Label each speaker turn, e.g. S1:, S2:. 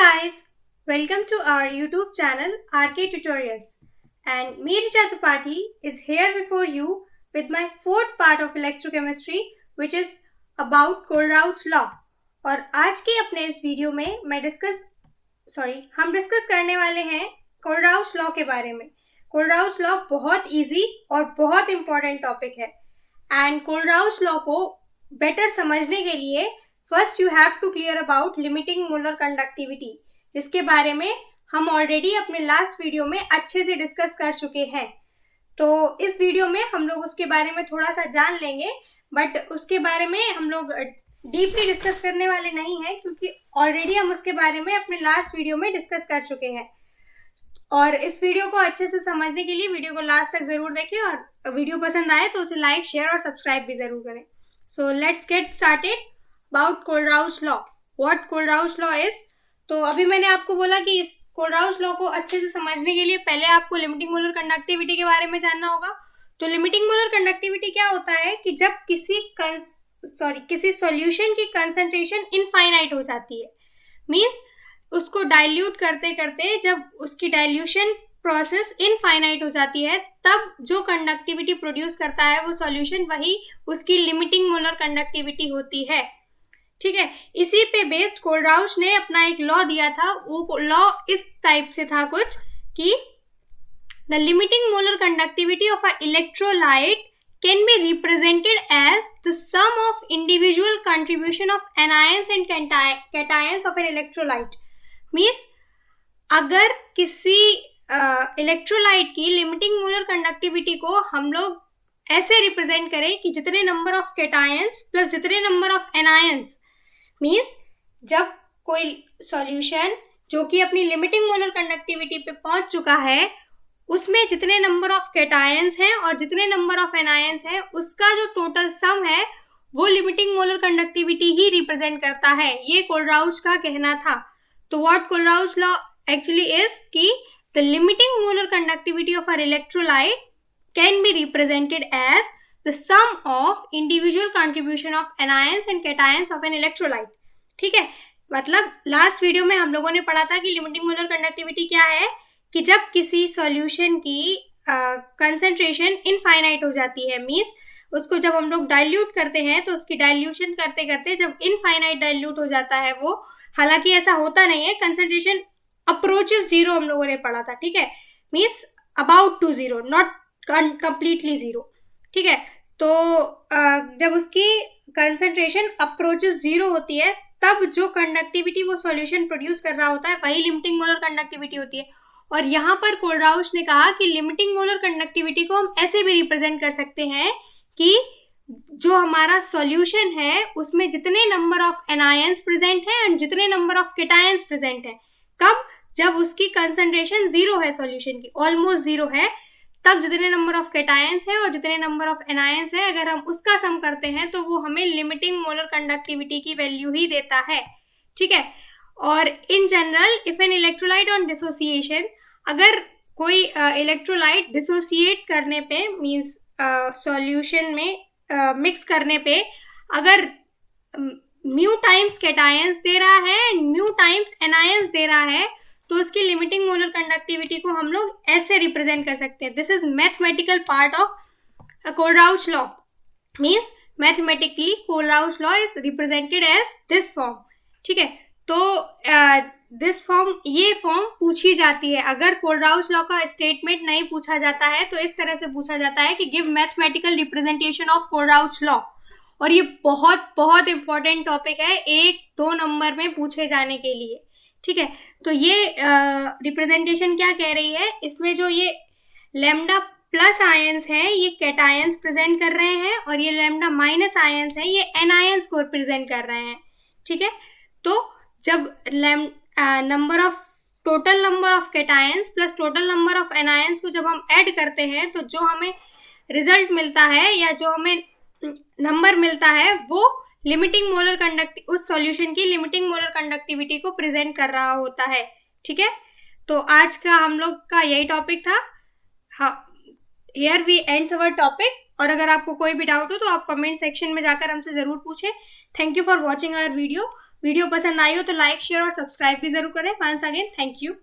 S1: guys, welcome to our YouTube channel RKTUTORIALS, and me Richa Tripathi is here before you with my fourth part of electrochemistry which is about Kohlrausch law. और आज के अपने इस video में हम discuss करने वाले हैं कोहलराउच लॉ के बारे में। कोहलराउच लॉ बहुत इजी और बहुत इंपॉर्टेंट टॉपिक है एंड कोहलराउच लॉ को बेटर समझने के लिए first you have to clear about limiting molar conductivity, जिसके बारे में हम ऑलरेडी अपने लास्ट वीडियो में अच्छे से डिस्कस कर चुके हैं। तो इस वीडियो में हम लोग उसके बारे में थोड़ा सा जान लेंगे, बट उसके बारे में हम लोग डीपली डिस्कस करने वाले नहीं हैं क्योंकि ऑलरेडी हम उसके बारे में अपने लास्ट वीडियो में डिस्कस कर चुके हैं। और इस वीडियो को अच्छे से समझने के लिए वीडियो को लास्ट तक जरूर देखें और वीडियो पसंद आए तो उसे लाइक, शेयर और सब्सक्राइब भी जरूर करें। So let's get started about Kohlrausch law. What Kohlrausch law is. तो अभी मैंने आपको बोला कि इस कोहलराउच लॉ को अच्छे से समझने के लिए पहले आपको लिमिटिंग मोलर कंडक्टिविटी के बारे में जानना होगा। तो लिमिटिंग मोलर कंडक्टिविटी क्या होता है कि जब किसी सॉल्यूशन की कंसंट्रेशन इनफाइनाइट हो जाती है, मींस उसको डाइल्यूट करते करते जब उसकी डाइल्यूशन प्रोसेस इनफाइनाइट हो जाती है, तब जो कंडक्टिविटी प्रोड्यूस करता है वो सॉल्यूशन, वही उसकी लिमिटिंग मोलर कंडक्टिविटी होती है। ठीक है, इसी पे बेस्ड कोहलराउच ने अपना एक लॉ दिया था। वो लॉ इस टाइप से था कुछ कि the limiting molar conductivity of a electrolyte can be represented as the sum of individual contribution of anions and cations of an electrolyte. Means अगर किसी इलेक्ट्रोलाइट की लिमिटिंग मोलर कंडक्टिविटी को हम लोग ऐसे रिप्रेजेंट करें कि जितने नंबर ऑफ कैटायंस प्लस जितने नंबर ऑफ एनायंस, मींस जब कोई सॉल्यूशन जो कि अपनी लिमिटिंग मोलर कंडक्टिविटी पे पहुंच चुका है, उसमें जितने नंबर ऑफ कैटायंस हैं और जितने नंबर ऑफ एनायंस हैं, उसका जो टोटल सम है वो लिमिटिंग मोलर कंडक्टिविटी ही रिप्रेजेंट करता है। ये कोहलराउच का कहना था। तो what Kohlrausch law actually is कि the limiting molar conductivity of a electrolyte can be represented as the sum of individual contribution of anions and cations of an electrolyte। ठीक है, मतलब लास्ट वीडियो में हम लोगों ने पढ़ा था कि लिमिटिंग मोलर कंडक्टिविटी क्या है कि जब किसी सॉल्यूशन की कंसंट्रेशन इनफाइनाइट हो जाती है, मींस उसको जब हम लोग डाइल्यूट करते हैं तो उसकी डाइल्यूशन करते करते जब इनफाइनाइट डाइल्यूट हो जाता है वो, हालांकि ऐसा होता नहीं है, कंसंट्रेशन अप्रोचेस जीरो हम लोगों ने पढ़ा था। ठीक है, means about to zero, not completely zero. ठीक है, तो जब उसकी कंसंट्रेशन अप्रोचेस जीरो होती है, तब जो कंडक्टिविटी वो सॉल्यूशन प्रोड्यूस कर रहा होता है वही लिमिटिंग मोलर कंडक्टिविटी होती है। और यहाँ पर कोहलराउच ने कहा कि लिमिटिंग मोलर कंडक्टिविटी को हम ऐसे भी रिप्रेजेंट कर सकते हैं कि जो हमारा सॉल्यूशन है उसमें जितने नंबर ऑफ एनायंस प्रेजेंट हैं एंड जितने नंबर ऑफ कैटायंस प्रेजेंट हैं, कब जब उसकी कंसंट्रेशन जीरो है, सॉल्यूशन की ऑलमोस्ट जीरो है, तब जितने नंबर ऑफ कैटायंस है और जितने नंबर ऑफ एनायंस है, अगर हम उसका सम करते हैं तो वो हमें लिमिटिंग मोलर कंडक्टिविटी की वैल्यू ही देता है। ठीक है, और in general if an electrolyte on dissociation, अगर कोई इलेक्ट्रोलाइट डिसोसिएट करने पे, मींस सॉल्यूशन में मिक्स करने पे अगर म्यू टाइम्स कैटायंस दे रहा है एंड म्यू टाइम्स एनायंस दे रहा है, तो उसकी लिमिटिंग मोलर कंडक्टिविटी को हम लोग ऐसे रिप्रेजेंट कर सकते हैं। This is mathematical part of Kohlrausch law. Means mathematically Kohlrausch law is represented as this form. ठीक है, तो दिस फॉर्म, ये फॉर्म पूछी जाती है। अगर कोहलराउच लॉ का स्टेटमेंट नहीं पूछा जाता है तो इस तरह से पूछा जाता है कि give mathematical representation of Kohlrausch law. और ये बहुत बहुत इंपॉर्टेंट टॉपिक है, 1-2 नंबर में पूछे जाने के लिए। ठीक है, तो ये रिप्रेजेंटेशन क्या कह रही है, इसमें जो ये लैम्डा प्लस आयंस हैं ये कैटायंस प्रेजेंट कर रहे हैं और ये लैम्डा माइनस आयंस हैं ये एनायंस को प्रेजेंट कर रहे हैं। ठीक है, तो जब total number of cations plus total number of anions को जब हम ऐड करते हैं तो जो हमें रिजल्ट मिलता है या जो हमें नंबर मिलता है वो लिमिटिंग मोलर कंडक्टिविटी, उस सॉल्यूशन की लिमिटिंग मोलर कंडक्टिविटी को प्रेजेंट कर रहा होता है। ठीक है, तो आज का हम लोग का यही टॉपिक था। हाँ, here we ends our topic. और अगर आपको कोई भी डाउट हो तो आप कमेंट सेक्शन में जाकर हमसे जरूर पूछें। Thank you for watching our video. Video पसंद आई हो तो लाइक शेयर और सब्सक्राइब भी जरूर करें। Once again thank you.